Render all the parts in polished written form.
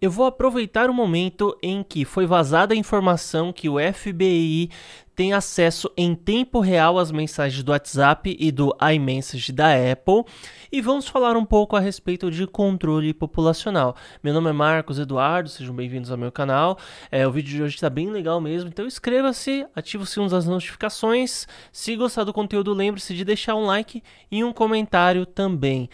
Eu vou aproveitar o momento em que foi vazada a informação que o FBI tem acesso em tempo real às mensagens do WhatsApp e do iMessage da Apple e vamos falar um pouco a respeito de controle populacional. Meu nome é Marcos Eduardo, sejam bem-vindos ao meu canal. O vídeo de hoje está bem legal mesmo, então inscreva-se, ative o sino das notificações. Se gostar do conteúdo, lembre-se de deixar um like e um comentário também.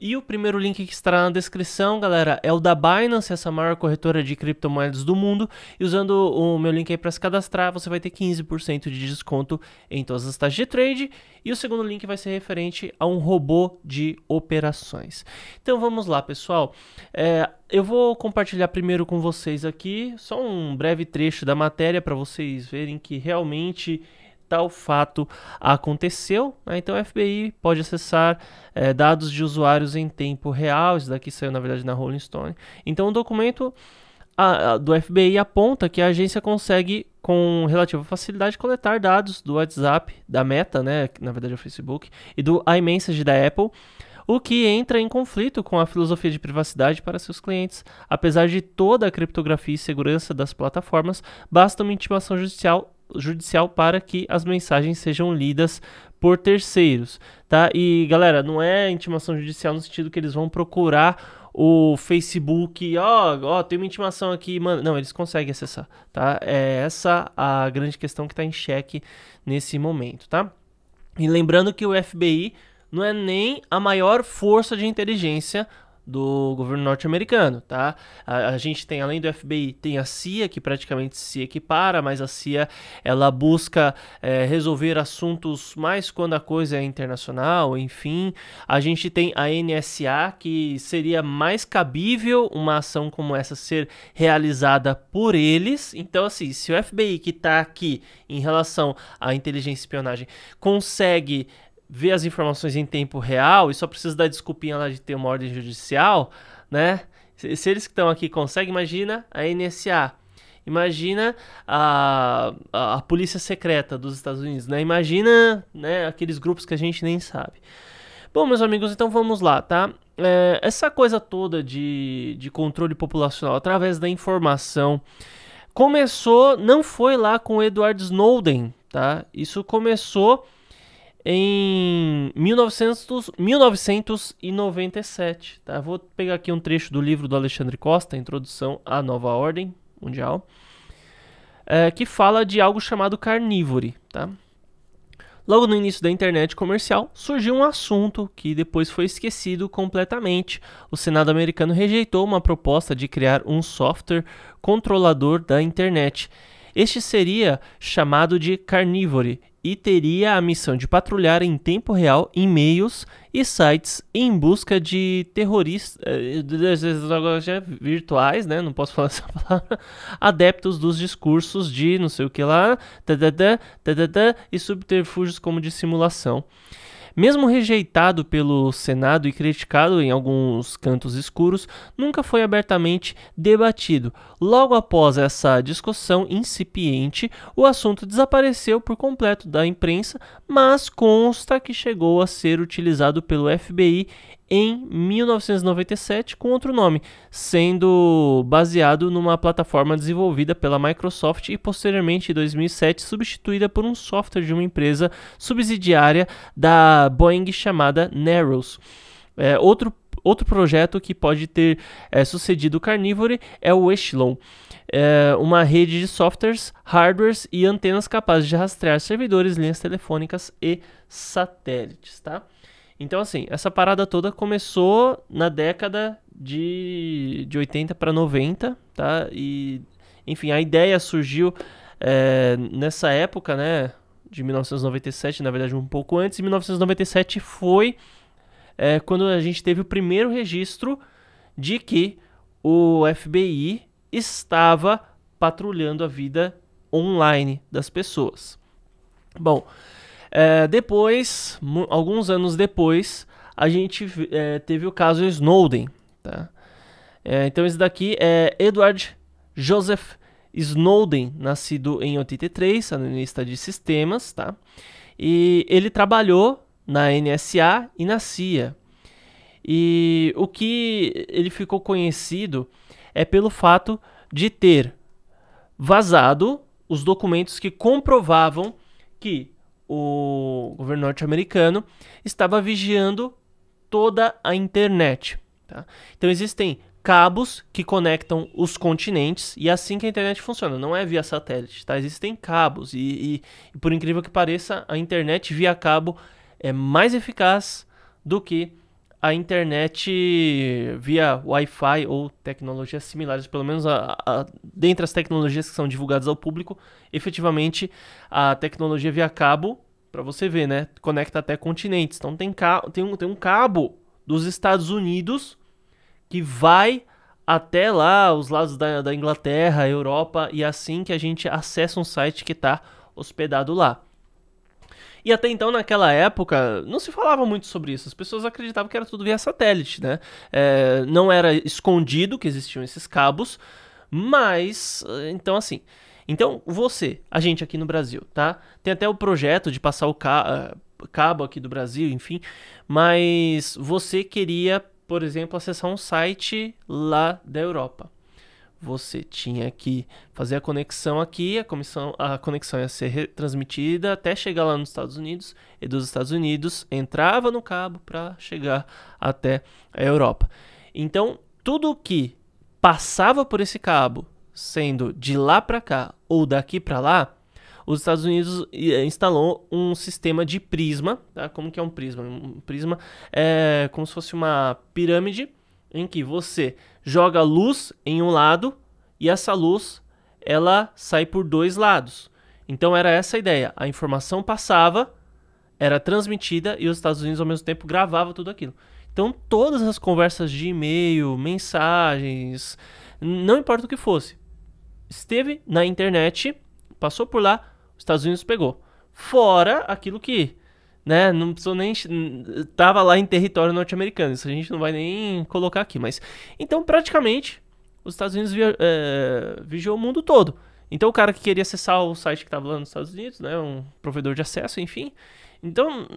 E o primeiro link que estará na descrição, galera, é o da Binance, essa maior corretora de criptomoedas do mundo. E usando o meu link aí para se cadastrar, você vai ter 15% de desconto em todas as taxas de trade. E o segundo link vai ser referente a um robô de operações. Então vamos lá, pessoal. Eu vou compartilhar primeiro com vocês aqui só um breve trecho da matéria para vocês verem que realmente tal fato aconteceu, né? Então o FBI pode acessar dados de usuários em tempo real. Isso daqui saiu na verdade na Rolling Stone. Então o documento do FBI aponta que a agência consegue com relativa facilidade coletar dados do WhatsApp, da Meta, né, que na verdade é o Facebook, e do iMessage da Apple, o que entra em conflito com a filosofia de privacidade para seus clientes. Apesar de toda a criptografia e segurança das plataformas, basta uma intimação judicial para que as mensagens sejam lidas por terceiros, tá? E galera, não é intimação judicial no sentido que eles vão procurar o Facebook, tem uma intimação aqui, mano. Não, eles conseguem acessar, tá? É essa a grande questão que está em xeque nesse momento, tá? E lembrando que o FBI não é nem a maior força de inteligência do governo norte-americano, tá? A gente tem, além do FBI, tem a CIA, que praticamente se equipara, mas a CIA, ela busca resolver assuntos mais quando a coisa é internacional, enfim. A gente tem a NSA, que seria mais cabível uma ação como essa ser realizada por eles. Então, assim, se o FBI, que está aqui em relação à inteligência e espionagem, consegue ver as informações em tempo real e só precisa dar desculpinha lá de ter uma ordem judicial, né? Se eles que estão aqui conseguem, imagina a NSA, imagina a polícia secreta dos Estados Unidos, né? Imagina, né, aqueles grupos que a gente nem sabe. Bom, meus amigos, então vamos lá, tá? Essa coisa toda de controle populacional através da informação começou, não foi lá com o Edward Snowden, tá? Isso começou em 1997, tá? Vou pegar aqui um trecho do livro do Alexandre Costa, Introdução à Nova Ordem Mundial, que fala de algo chamado carnívore, tá? Logo no início da internet comercial, surgiu um assunto que depois foi esquecido completamente. O Senado americano rejeitou uma proposta de criar um software controlador da internet. Este seria chamado de carnívore e teria a missão de patrulhar em tempo real e-mails e sites em busca de terroristas virtuais, né? Não posso falar essa palavra, adeptos dos discursos de não sei o que lá, e subterfúgios como de simulação. Mesmo rejeitado pelo Senado e criticado em alguns cantos escuros, nunca foi abertamente debatido. Logo após essa discussão incipiente, o assunto desapareceu por completo da imprensa, mas consta que chegou a ser utilizado pelo FBI em 1997 com outro nome, sendo baseado numa plataforma desenvolvida pela Microsoft e posteriormente em 2007 substituída por um software de uma empresa subsidiária da Boeing chamada Narrows. Outro projeto que pode ter sucedido o Carnívore é o Echelon, uma rede de softwares, hardwares e antenas capazes de rastrear servidores, linhas telefônicas e satélites, tá? Então, assim, essa parada toda começou na década de 80 para 90, tá? E, enfim, a ideia surgiu nessa época, né? De 1997, na verdade um pouco antes. Em 1997 foi quando a gente teve o primeiro registro de que o FBI estava patrulhando a vida online das pessoas. Bom, depois, alguns anos depois, a gente teve o caso Snowden, tá? Então esse daqui é Edward Joseph Snowden, nascido em 83, analista de sistemas, tá? E ele trabalhou na NSA e na CIA. E o que ele ficou conhecido é pelo fato de ter vazado os documentos que comprovavam que o governo norte-americano estava vigiando toda a internet. Tá? Então existem cabos que conectam os continentes e é assim que a internet funciona, não é via satélite, tá? Existem cabos e por incrível que pareça, a internet via cabo é mais eficaz do que a internet via Wi-Fi ou tecnologias similares, pelo menos dentre as tecnologias que são divulgadas ao público, efetivamente a tecnologia via cabo, para você ver, né, conecta até continentes. Então tem um cabo dos Estados Unidos que vai até lá, os lados da Inglaterra, Europa, e é assim que a gente acessa um site que está hospedado lá. E até então, naquela época, não se falava muito sobre isso. As pessoas acreditavam que era tudo via satélite, né? Não era escondido que existiam esses cabos, mas, então assim... Então, a gente aqui no Brasil, tá? Tem até o projeto de passar o cabo aqui do Brasil, enfim, mas você queria, por exemplo, acessar um site lá da Europa. Você tinha que fazer a conexão aqui, a conexão ia ser retransmitida até chegar lá nos Estados Unidos, e dos Estados Unidos entrava no cabo para chegar até a Europa. Então, tudo que passava por esse cabo, sendo de lá para cá ou daqui para lá, os Estados Unidos instalou um sistema de prisma. Tá? Como que é um prisma? Um prisma é como se fosse uma pirâmide em que você joga luz em um lado e essa luz ela sai por dois lados. Então era essa a ideia. A informação passava, era transmitida e os Estados Unidos ao mesmo tempo gravavam tudo aquilo. Então todas as conversas de e-mail, mensagens, não importa o que fosse, esteve na internet, passou por lá, os Estados Unidos pegou. Fora aquilo que, né, não precisou nem... Tava lá em território norte-americano, isso a gente não vai nem colocar aqui, mas... Então, praticamente, os Estados Unidos vigiou o mundo todo. Então, o cara que queria acessar o site que estava lá nos Estados Unidos, né, um provedor de acesso, enfim... Então,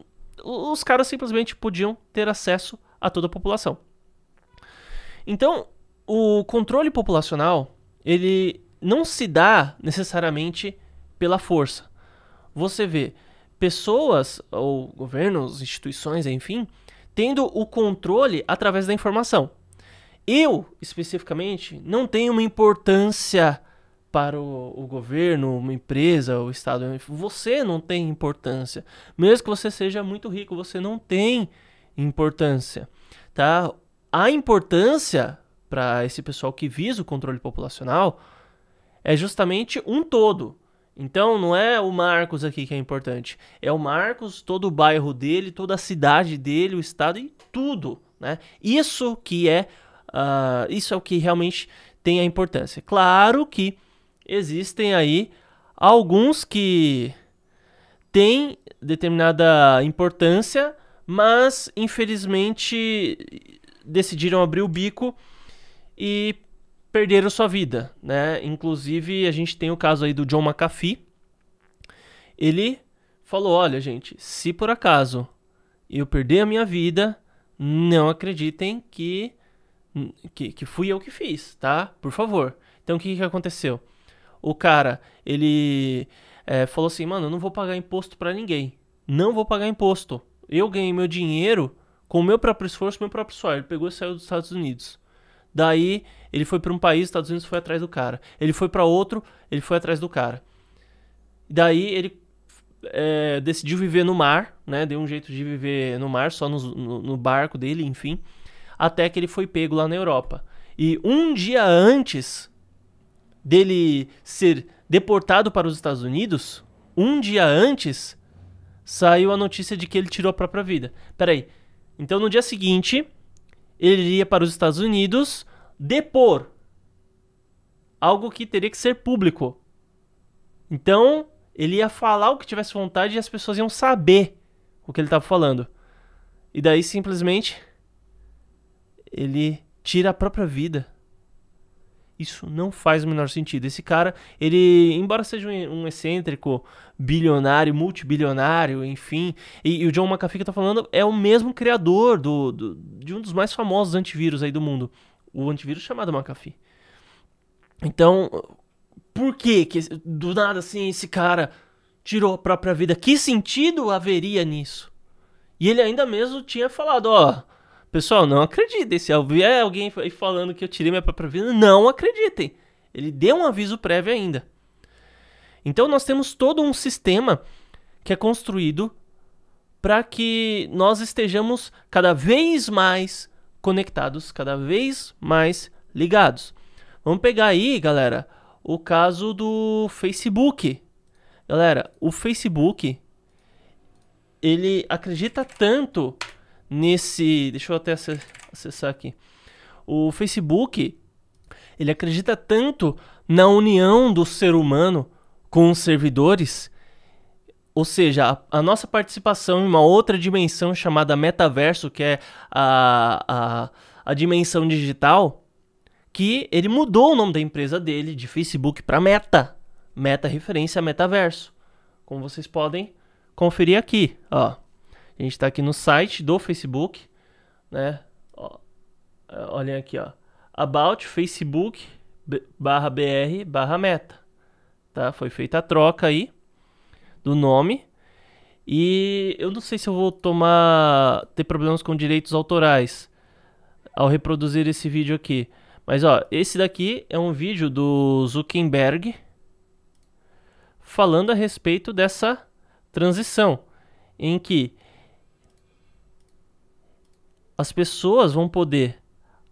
os caras simplesmente podiam ter acesso a toda a população. Então, o controle populacional, ele não se dá necessariamente pela força. Você vê pessoas, ou governos, instituições, enfim, tendo o controle através da informação. Eu, especificamente, não tenho uma importância para o governo, uma empresa, o Estado. Você não tem importância. Mesmo que você seja muito rico, você não tem importância. Tá? A importância para esse pessoal que visa o controle populacional é justamente um todo. Então não é o Marcos aqui que é importante, é o Marcos, todo o bairro dele, toda a cidade dele, o estado e tudo, né? Isso é o que realmente tem a importância. Claro que existem aí alguns que têm determinada importância, mas infelizmente decidiram abrir o bico e perderam sua vida, né? Inclusive, a gente tem o caso aí do John McAfee. Ele falou, olha, gente, se por acaso eu perder a minha vida, não acreditem que fui eu que fiz, tá? Por favor. Então, o que aconteceu? O cara, ele falou assim, mano, eu não vou pagar imposto pra ninguém. Não vou pagar imposto. Eu ganhei meu dinheiro com o meu próprio esforço, meu próprio suor. Ele pegou e saiu dos Estados Unidos. Daí, ele foi para um país, os Estados Unidos foi atrás do cara. Ele foi para outro, ele foi atrás do cara. Daí, ele decidiu viver no mar, né? Deu um jeito de viver no mar, só no barco dele, enfim. Até que ele foi pego lá na Europa. E um dia antes dele ser deportado para os Estados Unidos, um dia antes, saiu a notícia de que ele tirou a própria vida. Peraí. Então, no dia seguinte... ele iria para os Estados Unidos depor algo que teria que ser público. Então, ele ia falar o que tivesse vontade e as pessoas iam saber o que ele estava falando. E daí, simplesmente, ele tira a própria vida. Isso não faz o menor sentido. Esse cara, ele, embora seja um excêntrico, bilionário, multibilionário, enfim, e o John McAfee que eu tô falando é o mesmo criador de um dos mais famosos antivírus aí do mundo. O antivírus chamado McAfee. Então, por que do nada assim esse cara tirou a própria vida? Que sentido haveria nisso? E ele ainda mesmo tinha falado, ó, pessoal, não acreditem, se vier alguém aí falando que eu tirei minha própria vida, não acreditem. Ele deu um aviso prévio ainda. Então nós temos todo um sistema que é construído para que nós estejamos cada vez mais conectados, cada vez mais ligados. Vamos pegar aí, galera, o caso do Facebook. Galera, o Facebook, ele acredita tanto nesse... Deixa eu até acessar aqui. O Facebook, ele acredita tanto na união do ser humano com os servidores, ou seja, a nossa participação em uma outra dimensão chamada metaverso, que é a dimensão digital, que ele mudou o nome da empresa dele de Facebook para Meta. Meta referência a metaverso. Como vocês podem conferir aqui, ó. A gente está aqui no site do Facebook, né? Ó, olhem aqui, ó. About Facebook /br/meta. Tá? Foi feita a troca aí do nome. E eu não sei se eu vou ter problemas com direitos autorais ao reproduzir esse vídeo aqui. Mas ó, esse daqui é um vídeo do Zuckerberg falando a respeito dessa transição, em que as pessoas vão poder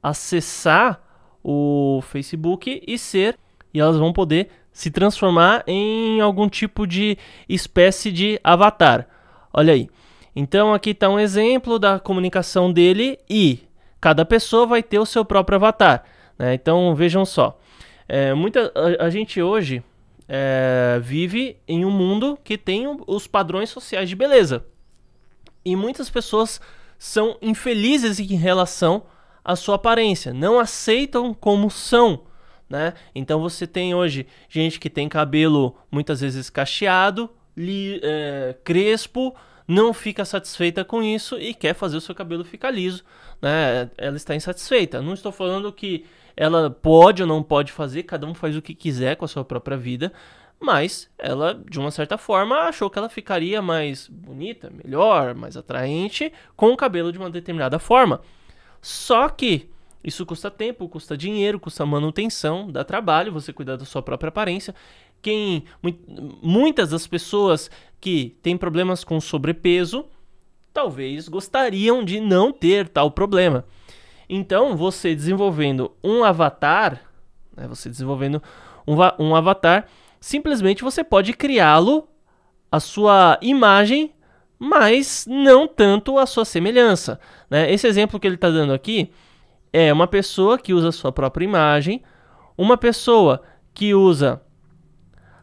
acessar o Facebook e elas vão poder se transformar em algum tipo de espécie de avatar. Olha aí. Então aqui está um exemplo da comunicação dele e cada pessoa vai ter o seu próprio avatar, né? Então vejam só. A gente hoje vive em um mundo que tem os padrões sociais de beleza. E muitas pessoas são infelizes em relação à sua aparência. Não aceitam como são, né? Então você tem hoje gente que tem cabelo muitas vezes cacheado, crespo, não fica satisfeita com isso e quer fazer o seu cabelo ficar liso, né? Ela está insatisfeita. Não estou falando que ela pode ou não pode fazer, cada um faz o que quiser com a sua própria vida, mas ela, de uma certa forma, achou que ela ficaria mais bonita, melhor, mais atraente com o cabelo de uma determinada forma. Só que isso custa tempo, custa dinheiro, custa manutenção, dá trabalho você cuidar da sua própria aparência. Muitas das pessoas que têm problemas com sobrepeso talvez gostariam de não ter tal problema. Então, você desenvolvendo um avatar, né, um avatar, simplesmente você pode criá-lo a sua imagem, mas não tanto a sua semelhança, né? Esse exemplo que ele está dando aqui é uma pessoa que usa a sua própria imagem, uma pessoa que usa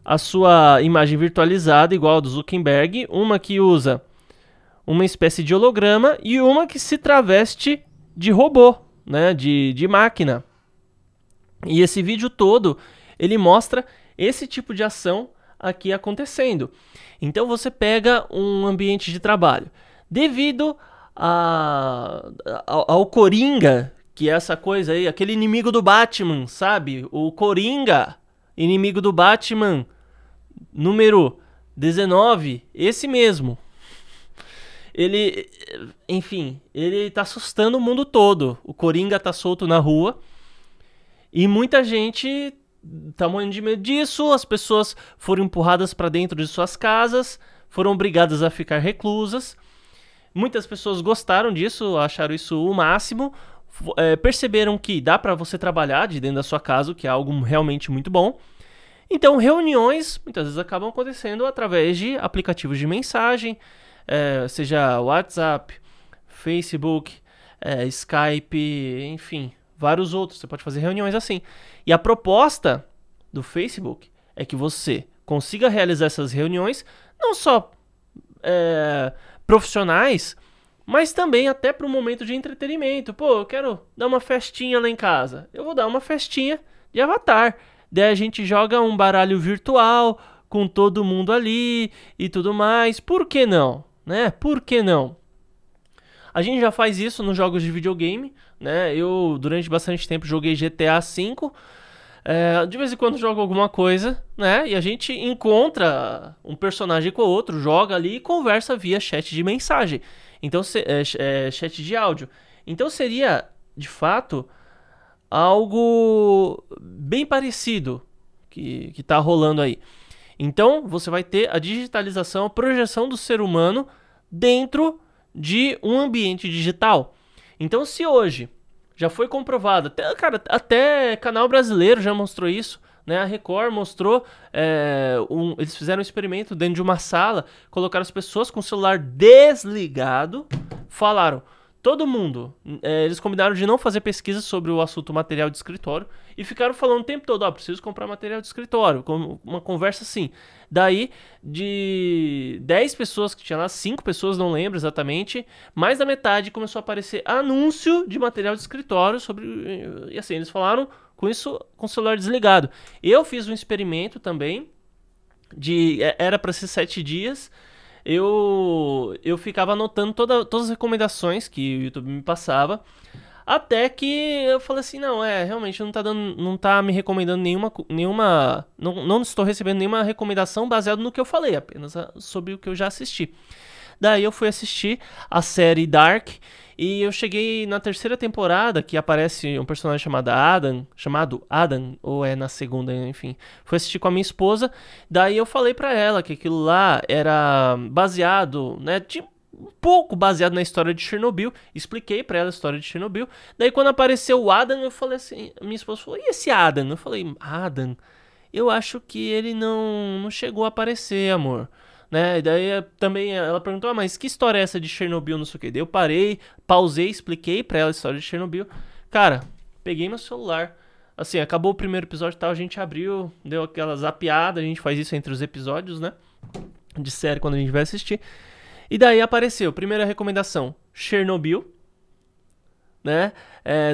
a sua imagem virtualizada, igual a do Zuckerberg, uma que usa uma espécie de holograma e uma que se traveste de robô, né, de máquina. E esse vídeo todo, ele mostra esse tipo de ação aqui acontecendo. Então você pega um ambiente de trabalho. Devido ao Coringa, que é essa coisa aí, aquele inimigo do Batman, sabe? O Coringa, inimigo do Batman, número 19, esse mesmo. Ele, enfim, ele tá assustando o mundo todo. O Coringa tá solto na rua e muita gente tá morrendo de medo disso. As pessoas foram empurradas para dentro de suas casas, foram obrigadas a ficar reclusas. Muitas pessoas gostaram disso, acharam isso o máximo, perceberam que dá para você trabalhar de dentro da sua casa, o que é algo realmente muito bom. Então, reuniões muitas vezes acabam acontecendo através de aplicativos de mensagem, seja WhatsApp, Facebook, Skype, enfim, vários outros. Você pode fazer reuniões assim. E a proposta do Facebook é que você consiga realizar essas reuniões, não só profissionais, mas também até para um momento de entretenimento. Pô, eu quero dar uma festinha lá em casa. Eu vou dar uma festinha de avatar. Daí a gente joga um baralho virtual com todo mundo ali e tudo mais. Por que não? Né? Por que não? A gente já faz isso nos jogos de videogame, né? Eu, durante bastante tempo, joguei GTA V. De vez em quando joga alguma coisa, né? E a gente encontra um personagem com o outro, joga ali e conversa via chat de mensagem. Então, chat de áudio. Então seria, de fato, algo bem parecido que tá rolando aí. Então, você vai ter a digitalização, a projeção do ser humano dentro de um ambiente digital. Então, se hoje já foi comprovado, até canal brasileiro já mostrou isso, né? A Record mostrou, eles fizeram um experimento dentro de uma sala, colocaram as pessoas com o celular desligado, falaram, todo mundo, eles combinaram de não fazer pesquisa sobre o assunto material de escritório e ficaram falando o tempo todo, preciso comprar material de escritório, com uma conversa assim. Daí, de 10 pessoas que tinha lá, 5 pessoas, não lembro exatamente, mais da metade começou a aparecer anúncio de material de escritório sobre... E assim, eles falaram com isso com o celular desligado. Eu fiz um experimento também, era para ser 7 dias, eu ficava anotando todas as recomendações que o YouTube me passava, até que eu falei assim, realmente não tá me recomendando nenhuma não estou recebendo nenhuma recomendação baseada no que eu falei, apenas sobre o que eu já assisti. Daí eu fui assistir a série Dark e eu cheguei na terceira temporada, que aparece um personagem chamado Adam, ou é na segunda, enfim. Fui assistir com a minha esposa, daí eu falei pra ela que aquilo lá era baseado, né, um pouco baseado na história de Chernobyl. Expliquei pra ela a história de Chernobyl. Daí quando apareceu o Adam, eu falei assim, minha esposa falou, e esse Adam? Eu falei, Adam, eu acho que ele não chegou a aparecer, amor. Né? E daí também ela perguntou, mas que história é essa de Chernobyl, não sei o que. Daí eu parei, pausei, expliquei pra ela a história de Chernobyl. Cara, peguei meu celular, assim, acabou o primeiro episódio e tal, a gente abriu, deu aquela zapeada, a gente faz isso entre os episódios, né, de série quando a gente vai assistir. E daí apareceu, primeira recomendação, Chernobyl, né,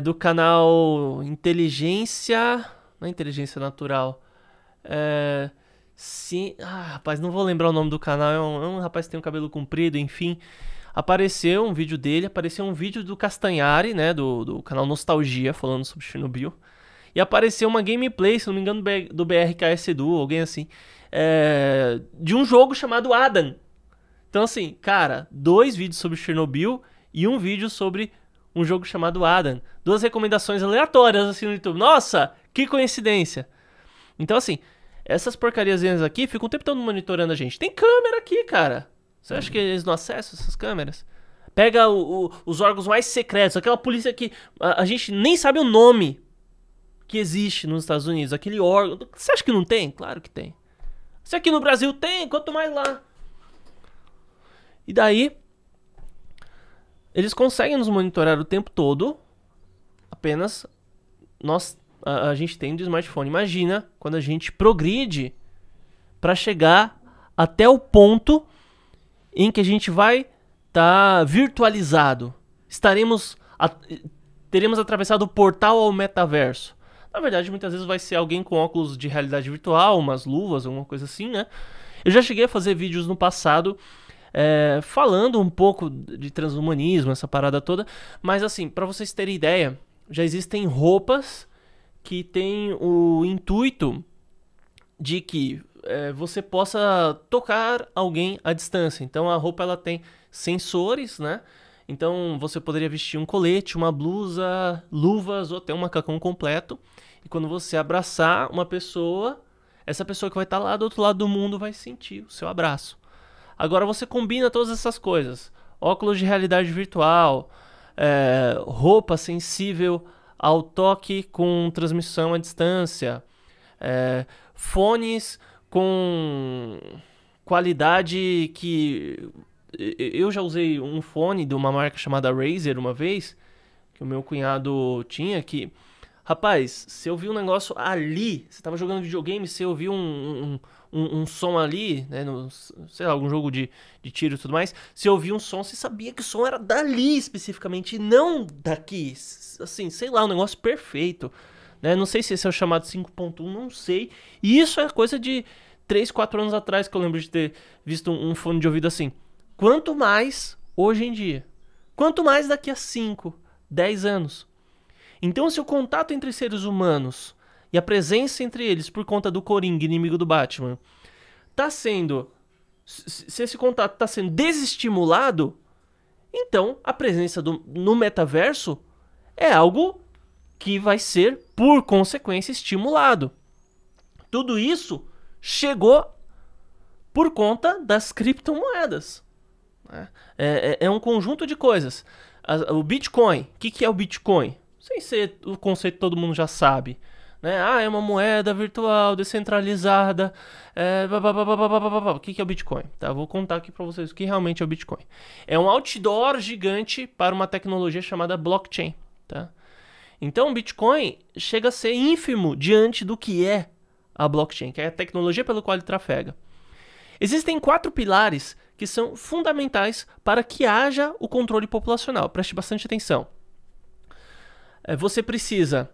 do canal Inteligência, não é Inteligência Natural, sim, rapaz, não vou lembrar o nome do canal, é um rapaz que tem um cabelo comprido, enfim. Apareceu um vídeo dele, apareceu um vídeo do Castanhari, né, do canal Nostalgia, falando sobre Chernobyl. E apareceu uma gameplay, se não me engano, do BRKS Edu, alguém assim, de um jogo chamado Adam. Então assim, cara, 2 vídeos sobre Chernobyl e um vídeo sobre um jogo chamado Adam. 2 recomendações aleatórias assim no YouTube. Nossa, que coincidência. Então assim, essas porcariazinhas aqui ficam o tempo todo monitorando a gente. Tem câmera aqui, cara. Você acha que eles não acessam essas câmeras? Pega os órgãos mais secretos, aquela polícia que a gente nem sabe o nome que existe nos Estados Unidos. Aquele órgão. Você acha que não tem? Claro que tem. Se aqui no Brasil tem, quanto mais lá. E daí, eles conseguem nos monitorar o tempo todo. Apenas a gente tem de smartphone. Imagina quando a gente progride para chegar até o ponto em que a gente vai estar virtualizado. Teremos atravessado o portal ao metaverso. Na verdade, muitas vezes vai ser alguém com óculos de realidade virtual, umas luvas, alguma coisa assim, né? Eu já cheguei a fazer vídeos no passado falando um pouco de transhumanismo, essa parada toda. Mas assim, para vocês terem ideia, já existem roupas que tem o intuito de que você possa tocar alguém à distância. Então a roupa ela tem sensores, né? Então você poderia vestir um colete, uma blusa, luvas ou até um macacão completo. E quando você abraçar uma pessoa, essa pessoa que vai estar lá do outro lado do mundo vai sentir o seu abraço. Agora você combina todas essas coisas. Óculos de realidade virtual, roupa sensível ao toque com transmissão à distância, fones com qualidade que... Eu já usei um fone de uma marca chamada Razer uma vez, que o meu cunhado tinha, que... Rapaz, você ouviu um negócio ali, você tava jogando videogame, você ouviu um som ali, né, sei lá, algum jogo de tiro e tudo mais, você ouviu um som, você sabia que o som era dali especificamente, e não daqui, assim, sei lá, um negócio perfeito, né, não sei se esse é o chamado 5.1, não sei, e isso é coisa de 3, 4 anos atrás que eu lembro de ter visto um fone de ouvido assim. Quanto mais hoje em dia, quanto mais daqui a 5, 10 anos. Então, se o contato entre seres humanos e a presença entre eles por conta do Coringa, inimigo do Batman, se esse contato está sendo desestimulado, então a presença no metaverso é algo que vai ser, por consequência, estimulado. Tudo isso chegou por conta das criptomoedas. É um conjunto de coisas. O Bitcoin, o que é o Bitcoin? Sem ser o conceito que todo mundo já sabe. Né? É uma moeda virtual, descentralizada. O que é o Bitcoin? Tá, vou contar aqui para vocês o que realmente é o Bitcoin. É um outdoor gigante para uma tecnologia chamada blockchain. Tá? Então o Bitcoin chega a ser ínfimo diante do que é a blockchain, que é a tecnologia pela qual ele trafega. Existem 4 pilares que são fundamentais para que haja o controle populacional. Preste bastante atenção. Você precisa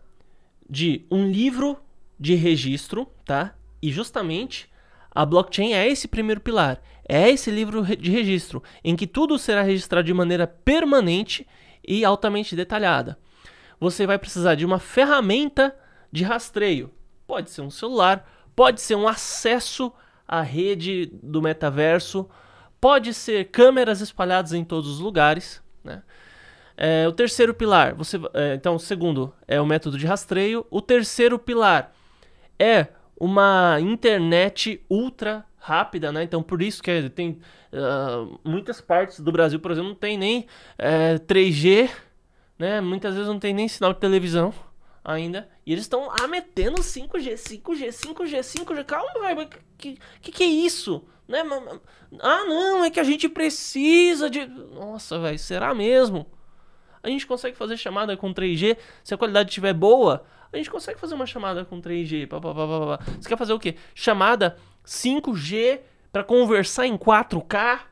de um livro de registro, tá? E justamente a blockchain é esse primeiro pilar. É esse livro de registro, em que tudo será registrado de maneira permanente e altamente detalhada. Você vai precisar de uma ferramenta de rastreio. Pode ser um celular, pode ser um acesso à rede do metaverso, pode ser câmeras espalhadas em todos os lugares, né? O terceiro pilar, então o segundo é o método de rastreio. O terceiro pilar é uma internet ultra rápida, né? Então por isso que tem muitas partes do Brasil, por exemplo, não tem nem 3G, né? Muitas vezes não tem nem sinal de televisão ainda. E eles estão metendo 5G, 5G, 5G, 5G. Calma, velho, que é isso? Né? Não, é que a gente precisa de... Nossa, velho, será mesmo? A gente consegue fazer chamada com 3G, se a qualidade estiver boa, a gente consegue fazer uma chamada com 3G. Você quer fazer o quê? Chamada 5G para conversar em 4K?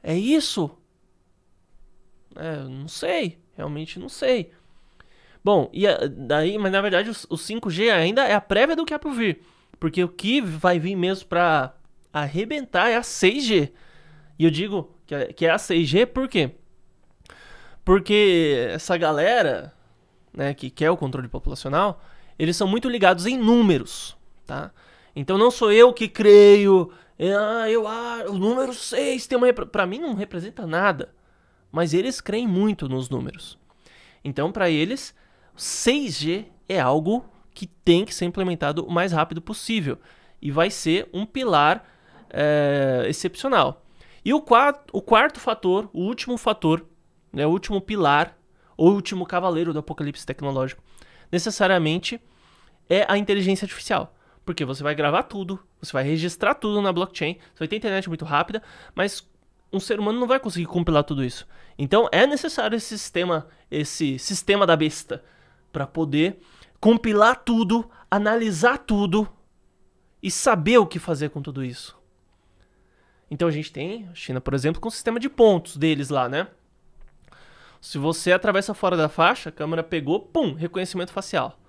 É isso? Não sei, realmente não sei. Bom, mas na verdade o 5G ainda é a prévia do que há por vir. Porque o que vai vir mesmo para arrebentar é a 6G. E eu digo que é a 6G por quê? Porque essa galera, né, que quer o controle populacional, eles são muito ligados em números, tá? Então não sou eu que creio, o número 6 tem pra mim não representa nada, mas eles creem muito nos números. Então para eles, 6G é algo que tem que ser implementado o mais rápido possível e vai ser um pilar excepcional. E o quarto fator, o último fator, o último pilar, ou último cavaleiro do apocalipse tecnológico, necessariamente é a inteligência artificial. Porque você vai gravar tudo, você vai registrar tudo na blockchain, você vai ter internet muito rápida, mas um ser humano não vai conseguir compilar tudo isso. Então é necessário esse sistema da besta, para poder compilar tudo, analisar tudo e saber o que fazer com tudo isso. Então a gente tem a China, por exemplo, com o sistema de pontos deles lá, né? Se você atravessa fora da faixa, a câmera pegou, pum, reconhecimento facial.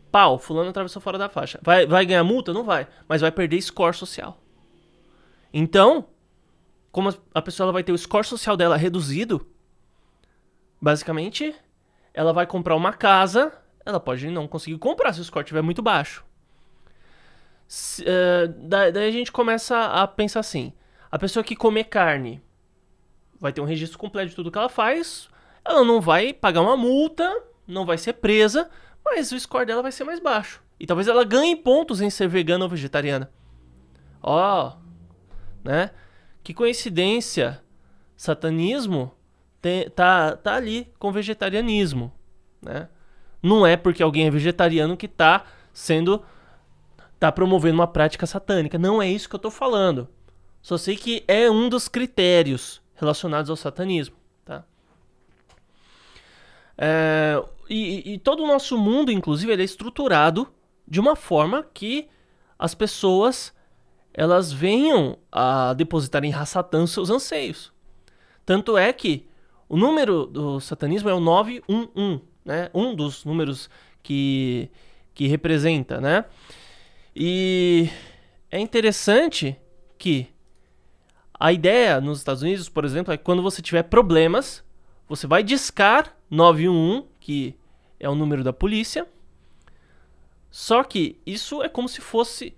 Pau, fulano atravessou fora da faixa. Vai ganhar multa? Não vai, mas vai perder score social. Então, como a pessoa ela vai ter o score social dela reduzido, basicamente, ela vai comprar uma casa, ela pode não conseguir comprar se o score estiver muito baixo. Daí a gente começa a pensar assim, a pessoa que comer carne vai ter um registro completo de tudo que ela faz, ela não vai pagar uma multa, não vai ser presa, mas o score dela vai ser mais baixo. E talvez ela ganhe pontos em ser vegana ou vegetariana. Né? Que coincidência. Satanismo tá ali com vegetarianismo, né? Não é porque alguém é vegetariano que tá promovendo uma prática satânica. Não é isso que eu tô falando. Só sei que é um dos critérios relacionados ao satanismo, tá? E todo o nosso mundo, inclusive, ele é estruturado de uma forma que as pessoas elas venham a depositar em Satã os seus anseios. Tanto é que o número do satanismo é o 911, né? Um dos números que representa, né? E é interessante que a ideia nos Estados Unidos, por exemplo, é que quando você tiver problemas, você vai discar 911, que é o número da polícia, Só que isso é como se fosse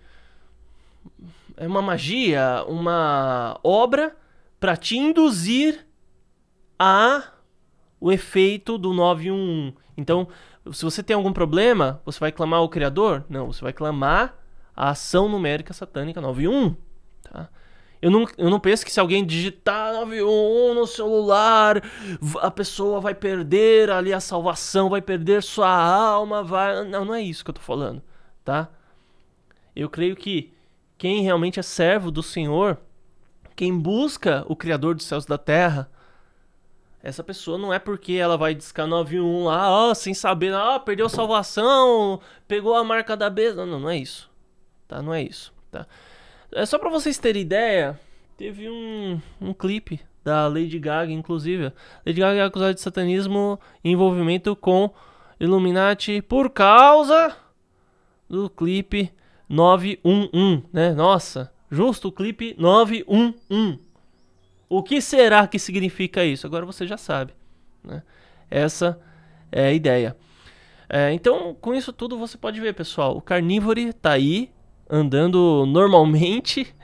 uma magia, uma obra para te induzir a o efeito do 911. Então, se você tem algum problema, você vai clamar ao Criador? Não, você vai clamar a ação numérica satânica 911. Tá? Eu não penso que se alguém digitar 911 no celular, a pessoa vai perder ali a salvação, vai perder sua alma, vai... Não é isso que eu tô falando, tá? Eu creio que quem realmente é servo do Senhor, quem busca o Criador dos céus e da terra, essa pessoa não é porque ela vai discar 911 lá, sem saber, perdeu a salvação, pegou a marca da besta. Não é isso, tá? Não é isso, tá? É só pra vocês terem ideia, teve um clipe da Lady Gaga, inclusive. Lady Gaga é acusada de satanismo e envolvimento com Illuminati por causa do clipe 911, né? Nossa, justo o clipe 911. O que será que significa isso? Agora você já sabe, né? Essa é a ideia. Então, com isso tudo você pode ver, pessoal. O Carnivore tá aí, andando normalmente.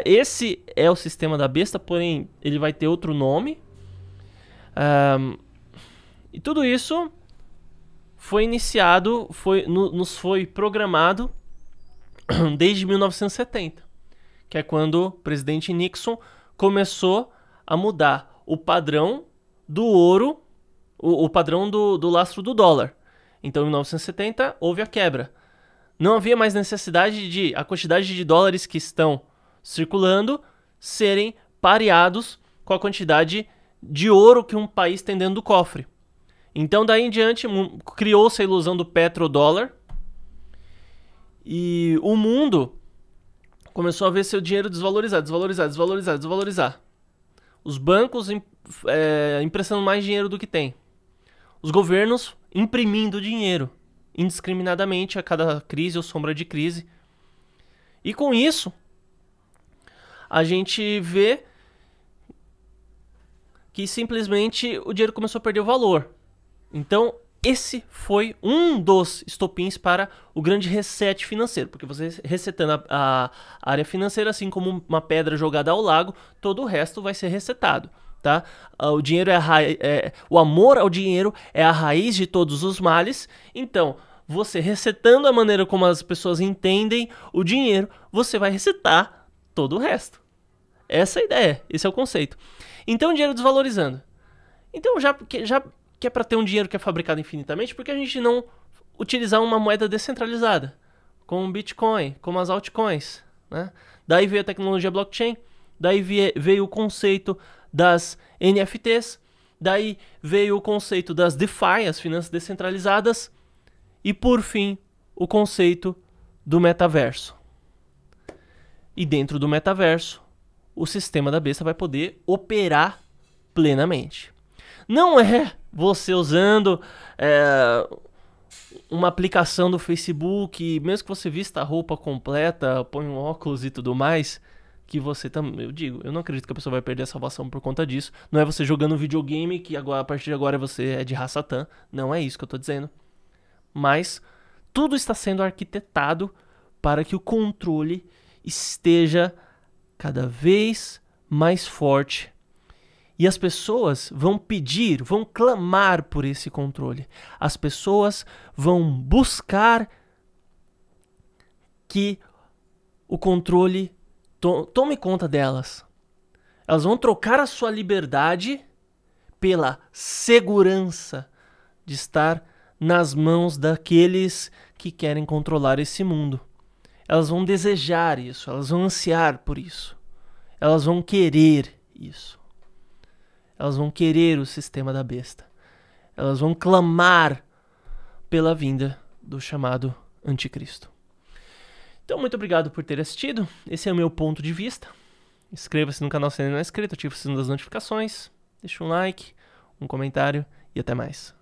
Esse é o sistema da besta, porém ele vai ter outro nome. E tudo isso foi iniciado, nos foi programado desde 1970, que é quando o presidente Nixon começou a mudar o padrão do ouro, o padrão do lastro do dólar. Então, em 1970, houve a quebra. Não havia mais necessidade de a quantidade de dólares que estão circulando serem pareados com a quantidade de ouro que um país tem dentro do cofre. Então, daí em diante, criou-se a ilusão do petrodólar e o mundo começou a ver seu dinheiro desvalorizar. Os bancos emprestando mais dinheiro do que tem. Os governos imprimindo dinheiro indiscriminadamente a cada crise ou sombra de crise. E com isso, a gente vê que simplesmente o dinheiro começou a perder o valor. Então, esse foi um dos estopins para o grande reset financeiro, porque você resetando a área financeira, assim como uma pedra jogada ao lago, todo o resto vai ser resetado, tá? O dinheiro o amor ao dinheiro é a raiz de todos os males. Então, você resetando a maneira como as pessoas entendem o dinheiro, você vai resetar todo o resto. Essa é a ideia, esse é o conceito. Então, o dinheiro desvalorizando. Então, já que é para ter um dinheiro que é fabricado infinitamente, por que a gente não utilizar uma moeda descentralizada, como o Bitcoin, como as altcoins, né? Daí veio a tecnologia blockchain, daí veio o conceito das NFTs, daí veio o conceito das DeFi, as finanças descentralizadas, e por fim, o conceito do metaverso. E dentro do metaverso, o sistema da besta vai poder operar plenamente. Não é você usando uma aplicação do Facebook, mesmo que você vista a roupa completa, põe um óculos e tudo mais, que você também, eu não acredito que a pessoa vai perder a salvação por conta disso. Não é você jogando videogame que agora, a partir de agora você é de raça Satã. Não é isso que eu tô dizendo. Mas tudo está sendo arquitetado para que o controle esteja cada vez mais forte. E as pessoas vão pedir, vão clamar por esse controle. As pessoas vão buscar que o controle tome conta delas. Elas vão trocar a sua liberdade pela segurança de estar nas mãos daqueles que querem controlar esse mundo. Elas vão desejar isso, elas vão ansiar por isso. Elas vão querer isso. Elas vão querer o sistema da besta. Elas vão clamar pela vinda do chamado anticristo. Então, muito obrigado por ter assistido. Esse é o meu ponto de vista. Inscreva-se no canal se ainda não é inscrito, ative o sino das notificações, deixe um like, um comentário e até mais.